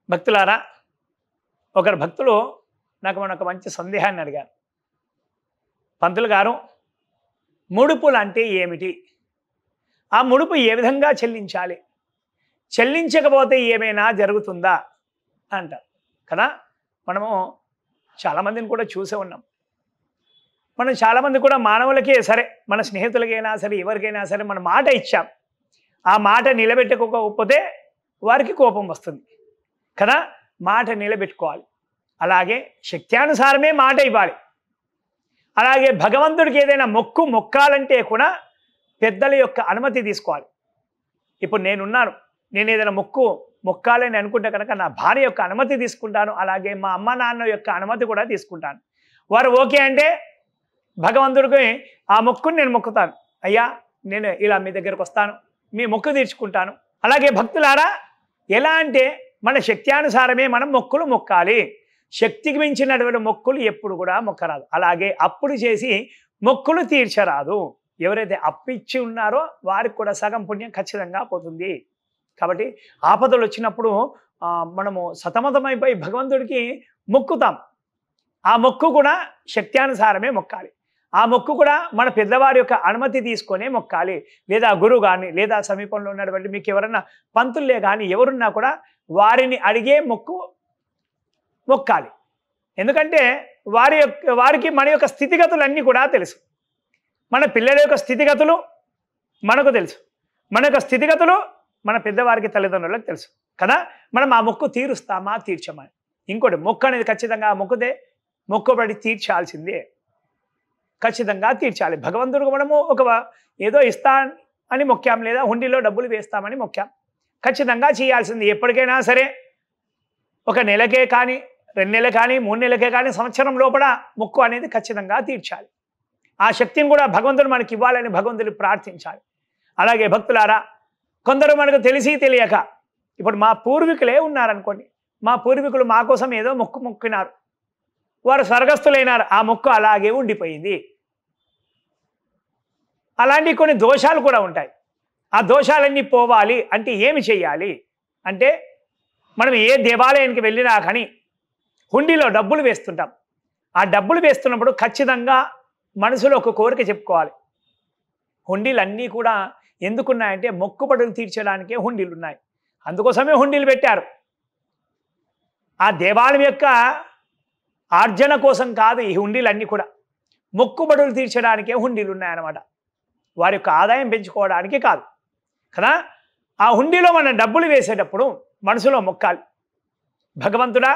భక్తులారా, ఒకరు భక్తులు నాకు ఒక మంచి సందేహాన్ని అడిగారు. పంతులు గారు, ముడుపులు అంటే ఏమిటి? ఆ ముడుపు ఏ విధంగా చెల్లించాలి? చెల్లించకపోతే ఏమైనా జరుగుతుందా అంటారు కదా. మనము చాలామందిని కూడా చూసే ఉన్నాం. మనం చాలామంది కూడా మానవులకే సరే, మన స్నేహితులకైనా సరే, ఎవరికైనా సరే మన మాట ఇచ్చాం, ఆ మాట నిలబెట్టుకోకపోతే వారికి కోపం వస్తుంది కదా. మాట నిలబెట్టుకోవాలి. అలాగే శక్త్యానుసారమే మాట ఇవ్వాలి. అలాగే భగవంతుడికి ఏదైనా మొక్కాలంటే కూడా పెద్దల యొక్క అనుమతి తీసుకోవాలి. ఇప్పుడు నేనున్నాను, నేను ఏదైనా మొక్కాలని అనుకుంటే కనుక నా భార్య యొక్క అనుమతి తీసుకుంటాను. అలాగే మా అమ్మ నాన్న యొక్క అనుమతి కూడా తీసుకుంటాను. వారు ఓకే అంటే భగవంతుడికి ఆ మొక్కుని నేను మొక్కుతాను. అయ్యా, నేను ఇలా మీ దగ్గరకు వస్తాను, మీ మొక్కు తీర్చుకుంటాను. అలాగే భక్తులారా, ఎలా అంటే మన శక్త్యానుసారమే మనం మొక్కులు మొక్కాలి. శక్తికి మించినటువంటి మొక్కులు ఎప్పుడు కూడా మొక్కరాదు. అలాగే అప్పుడు చేసి మొక్కులు తీర్చరాదు. ఎవరైతే అప్పిచ్చి ఉన్నారో వారికి కూడా సగం పుణ్యం ఖచ్చితంగా పోతుంది. కాబట్టి ఆపదలు వచ్చినప్పుడు మనము సతమతమైపోయి భగవంతుడికి మొక్కుతాం. ఆ మొక్కు కూడా శక్త్యానుసారమే మొక్కాలి. ఆ మొక్కు కూడా మన పెద్దవారి యొక్క అనుమతి తీసుకొనే మొక్కాలి. లేదా గురువు కానీ, లేదా సమీపంలో ఉన్నటువంటి మీకు ఎవరన్నా పంతుల్లే కానీ ఎవరున్నా కూడా వారిని అడిగే మొక్కాలి. ఎందుకంటే వారికి మన యొక్క స్థితిగతులన్నీ కూడా తెలుసు. మన పిల్లల యొక్క స్థితిగతులు మనకు తెలుసు. మన యొక్క స్థితిగతులు మన పెద్దవారికి, తల్లిదండ్రులకు తెలుసు కదా. మనం ఆ మొక్కు తీరుస్తామా, తీర్చమా? ఇంకోటి, మొక్కు అనేది ఖచ్చితంగా మొక్కుతే మొక్కుబడి తీర్చాల్సిందే. ఖచ్చితంగా తీర్చాలి. భగవంతుడికి మనము ఏదో ఇస్తా అని మొక్కాం, లేదా హుండీలో డబ్బులు వేస్తామని మొక్కాం. ఖచ్చితంగా చేయాల్సింది. ఎప్పటికైనా సరే, ఒక నెలకే కానీ, 2 నెలలు కానీ, 3 నెలలకే కానీ, సంవత్సరం లోపల మొక్కు అనేది ఖచ్చితంగా తీర్చాలి. ఆ శక్తిని కూడా భగవంతుడు మనకి ఇవ్వాలని భగవంతుడిని ప్రార్థించాలి. అలాగే భక్తులారా, కొందరు మనకు తెలిసి తెలియక, ఇప్పుడు మా పూర్వీకులే ఉన్నారనుకోండి, మా పూర్వీకులు మా కోసం ఏదో మొక్కినారు, వారు స్వర్గస్థులైనారు, ఆ మొక్కు అలాగే ఉండిపోయింది. అలాంటి కొన్ని దోషాలు కూడా ఉంటాయి. ఆ దోషాలన్నీ పోవాలి అంటే ఏమి చేయాలి అంటే, మనం ఏ దేవాలయానికి వెళ్ళినా కానీ హుండీలో డబ్బులు వేస్తుంటాం. ఆ డబ్బులు వేస్తున్నప్పుడు ఖచ్చితంగా మనసులో ఒక కోరిక చెప్పుకోవాలి. హుండీలన్నీ కూడా ఎందుకున్నాయంటే మొక్కుబడులు తీర్చడానికే హుండీలు ఉన్నాయి. అందుకోసమే హుండీలు పెట్టారు. ఆ దేవాలయం యొక్క ఆర్జన కోసం కాదు ఈ హుండీలన్నీ కూడా. మొక్కుబడులు తీర్చడానికే హుండీలు ఉన్నాయన్నమాట. వారి యొక్క ఆదాయం పెంచుకోవడానికి కాదు కదా. ఆ హుండీలో మనం డబ్బులు వేసేటప్పుడు మనసులో మొక్కాలి. భగవంతుడా,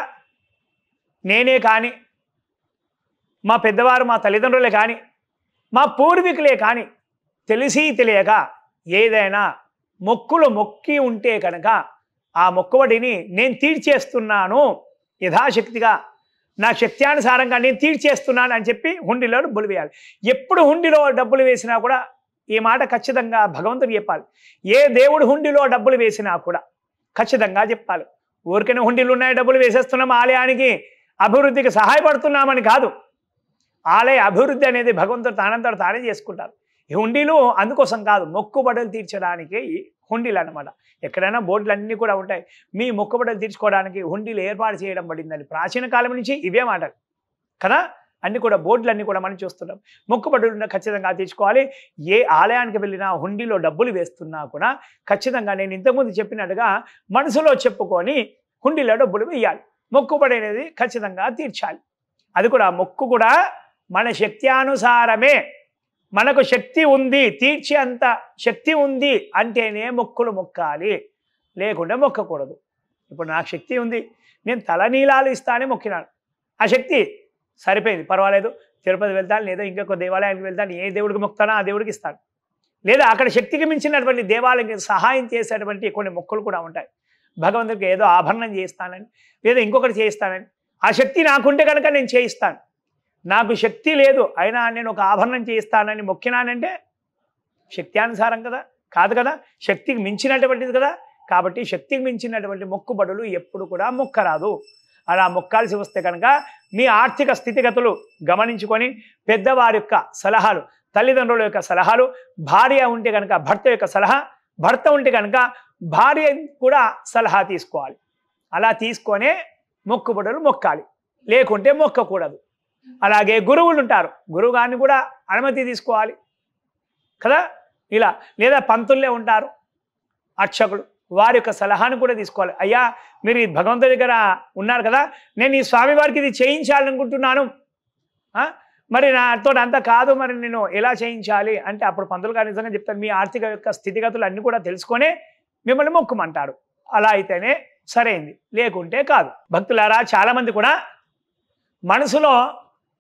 నేనే కానీ, మా పెద్దవారు, మా తల్లిదండ్రులే కానీ, మా పూర్వీకులే కానీ తెలిసి తెలియక ఏదైనా మొక్కులు మొక్కి ఉంటే కనుక ఆ మొక్కుబడిని నేను తీర్చేస్తున్నాను, యథాశక్తిగా నా శక్త్యానుసారంగా నేను తీర్చేస్తున్నాను అని చెప్పి హుండీలో డబ్బులు వేయాలి. ఎప్పుడు హుండీలో డబ్బులు వేసినా కూడా ఈ మాట ఖచ్చితంగా భగవంతుడు చెప్పాలి. ఏ దేవుడు హుండీలో డబ్బులు వేసినా కూడా ఖచ్చితంగా చెప్పాలి. ఊరికైనా హుండీలు ఉన్నాయి, డబ్బులు వేసేస్తున్నాం, ఆలయానికి అభివృద్ధికి సహాయపడుతున్నామని కాదు. ఆలయ అభివృద్ధి అనేది భగవంతుడు తానంతట తానే చేసుకుంటారు. ఈ హుండీలు అందుకోసం కాదు, మొక్కుబడులు తీర్చడానికి ఈ హుండీలు అన్నమాట. ఎక్కడైనా బోర్డులు అన్నీ కూడా ఉంటాయి, మీ మొక్కుబడులు తీర్చుకోవడానికి హుండీలు ఏర్పాటు చేయడం పడిందని. ప్రాచీన కాలం నుంచి ఇవే మాటలు కదా. అన్ని కూడా బోర్డులన్నీ కూడా మనం చూస్తున్నాం. మొక్కుబడులు ఖచ్చితంగా తీర్చుకోవాలి. ఏ ఆలయానికి వెళ్ళినా హుండీలో డబ్బులు వేస్తున్నా కూడా ఖచ్చితంగా నేను ఇంతకుముందు చెప్పినట్టుగా మనసులో చెప్పుకొని హుండీలో డబ్బులు వేయాలి. మొక్కుబడి అనేది ఖచ్చితంగా తీర్చాలి. అది కూడా మొక్కు కూడా మన శక్త్యానుసారమే. మనకు శక్తి ఉంది, తీర్చే అంత శక్తి ఉంది అంటేనే మొక్కులు మొక్కాలి, లేకుంటే మొక్కకూడదు. ఇప్పుడు నాకు శక్తి ఉంది, నేను తలనీలాలు ఇస్తానే మొక్కినాను, ఆ శక్తి సరిపోయింది, పర్వాలేదు, తిరుపతి వెళ్తాను, లేదా ఇంకొక దేవాలయానికి వెళ్తాను, ఏ దేవుడికి మొక్కుతానో ఆ దేవుడికి ఇస్తాను. లేదా అక్కడ శక్తికి మించినటువంటి దేవాలయానికి సహాయం చేసేటువంటి కొన్ని మొక్కులు కూడా ఉంటాయి. భగవంతుడికి ఏదో ఆభరణం చేయిస్తానని, లేదా ఇంకొకటి చేయిస్తానని, ఆ శక్తి నాకుంటే కనుక నేను చేయిస్తాను. నాకు శక్తి లేదు అయినా నేను ఒక ఆభరణం చేయిస్తానని మొక్కినానంటే శక్త్యానుసారం కదా, కాదు కదా, శక్తికి మించినటువంటిది కదా. కాబట్టి శక్తికి మించినటువంటి మొక్కుబడులు ఎప్పుడు కూడా మొక్కరాదు. అలా మొక్కాల్సి వస్తే కనుక మీ ఆర్థిక స్థితిగతులు గమనించుకొని పెద్దవారి యొక్క సలహాలు, తల్లిదండ్రుల యొక్క సలహాలు, భార్య ఉంటే కనుక భర్త యొక్క సలహా, భర్త ఉంటే కనుక భార్య కూడా సలహా తీసుకోవాలి. అలా తీసుకొనే మొక్కుబడులు మొక్కాలి, లేకుంటే మొక్కకూడదు. అలాగే గురువులు ఉంటారు, గురువు గారిని కూడా అనుమతి తీసుకోవాలి కదా. ఇలా లేదా పంతుల్లే ఉంటారు, అర్చకులు, వారి యొక్క సలహాను కూడా తీసుకోవాలి. అయ్యా మీరు ఈ భగవంతుడి దగ్గర ఉన్నారు కదా, నేను ఈ స్వామివారికి ఇది చేయించాలనుకుంటున్నాను, మరి నాతో అంతా కాదు, మరి నేను ఎలా చేయించాలి అంటే అప్పుడు పంతులు గారు నిజంగా చెప్తాను, మీ ఆర్థిక యొక్క స్థితిగతులు అన్నీ కూడా తెలుసుకొనే మిమ్మల్ని మొక్కుమంటాడు. అలా అయితేనే సరైంది, లేకుంటే కాదు. భక్తులారా, చాలామంది కూడా మనసులో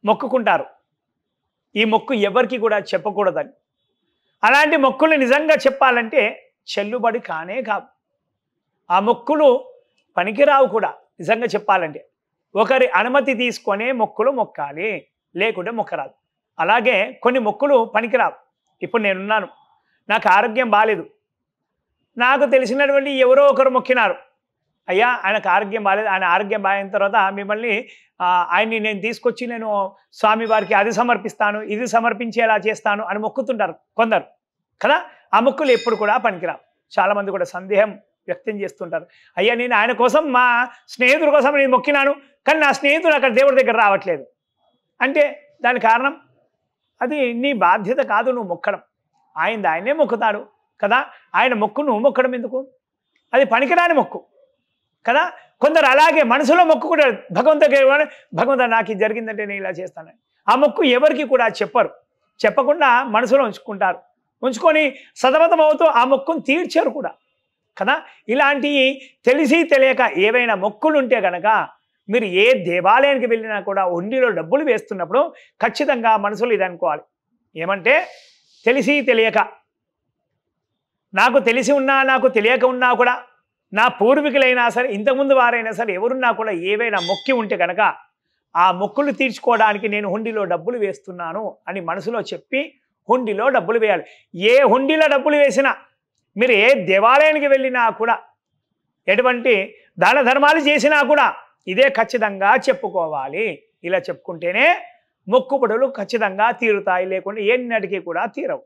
మొక్కుకుంటారు, ఈ మొక్కు ఎవరికి కూడా చెప్పకూడదని. అలాంటి మొక్కులు నిజంగా చెప్పాలంటే చెల్లుబడి కానే కావు. ఆ మొక్కులు పనికిరావు కూడా నిజంగా చెప్పాలంటే. ఒకరి అనుమతి తీసుకొనే మొక్కులు మొక్కాలి, లేకుంటే మొక్కరాదు. అలాగే కొన్ని మొక్కులు పనికిరావు. ఇప్పుడు నేనున్నాను, నాకు ఆరోగ్యం బాగాలేదు, నాకు తెలిసినటువంటి ఎవరో ఒకరు మొక్కినారు, అయ్యా ఆయనకు ఆరోగ్యం బాగాలేదు, ఆయన ఆరోగ్యం బాగిన తర్వాత మిమ్మల్ని ఆయన్ని నేను తీసుకొచ్చి నేను స్వామివారికి అది సమర్పిస్తాను, ఇది సమర్పించేలా చేస్తాను అని మొక్కుతుంటారు కొందరు కదా. ఆ మొక్కులు ఎప్పుడు కూడా పనికిరావు. చాలామంది కూడా సందేహం వ్యక్తం చేస్తుంటారు, అయ్యా నేను ఆయన కోసం మా స్నేహితుడి కోసం నేను మొక్కినాను, కానీ నా స్నేహితుడు అక్కడ దేవుడి దగ్గర రావట్లేదు అంటే దానికి కారణం అది నీ బాధ్యత కాదు, నువ్వు మొక్కడం. ఆయనే మొక్కుతాడు కదా, ఆయన మొక్కు నువ్వు మొక్కడం ఎందుకు? అది పనికిరాని మొక్కు కదా. కొందరు అలాగే మనసులో మొక్కు కూడా భగవంతుడు నాకు ఇది జరిగిందంటే నేను ఇలా చేస్తానని. ఆ మొక్కు ఎవరికి కూడా చెప్పరు, చెప్పకుండా మనసులో ఉంచుకుంటారు, ఉంచుకొని సతమతం అవుతూ ఆ మొక్కును తీర్చారు కూడా కదా. ఇలాంటి తెలిసి తెలియక ఏవైనా మొక్కులు ఉంటే కనుక మీరు ఏ దేవాలయానికి వెళ్ళినా కూడా హుండీలో డబ్బులు వేస్తున్నప్పుడు ఖచ్చితంగా మనసులో ఇది అనుకోవాలి, ఏమంటే తెలిసి తెలియక, నాకు తెలిసి ఉన్నా నాకు తెలియక ఉన్నా కూడా, నా పూర్వీకులైనా సరే ఇంతకుముందు వారైనా సరే ఎవరున్నా కూడా ఏవైనా మొక్కి ఉంటే కనుక ఆ మొక్కులు తీర్చుకోవడానికి నేను హుండీలో డబ్బులు వేస్తున్నాను అని మనసులో చెప్పి హుండీలో డబ్బులు వేయాలి. ఏ హుండీలో డబ్బులు వేసినా, మీరు ఏ దేవాలయానికి వెళ్ళినా కూడా, ఎటువంటి దాన ధర్మాలు చేసినా కూడా ఇదే ఖచ్చితంగా చెప్పుకోవాలి. ఇలా చెప్పుకుంటేనే మొక్కుబడులు ఖచ్చితంగా తీరుతాయి, లేకుంటే ఎన్నటికీ కూడా తీరవు.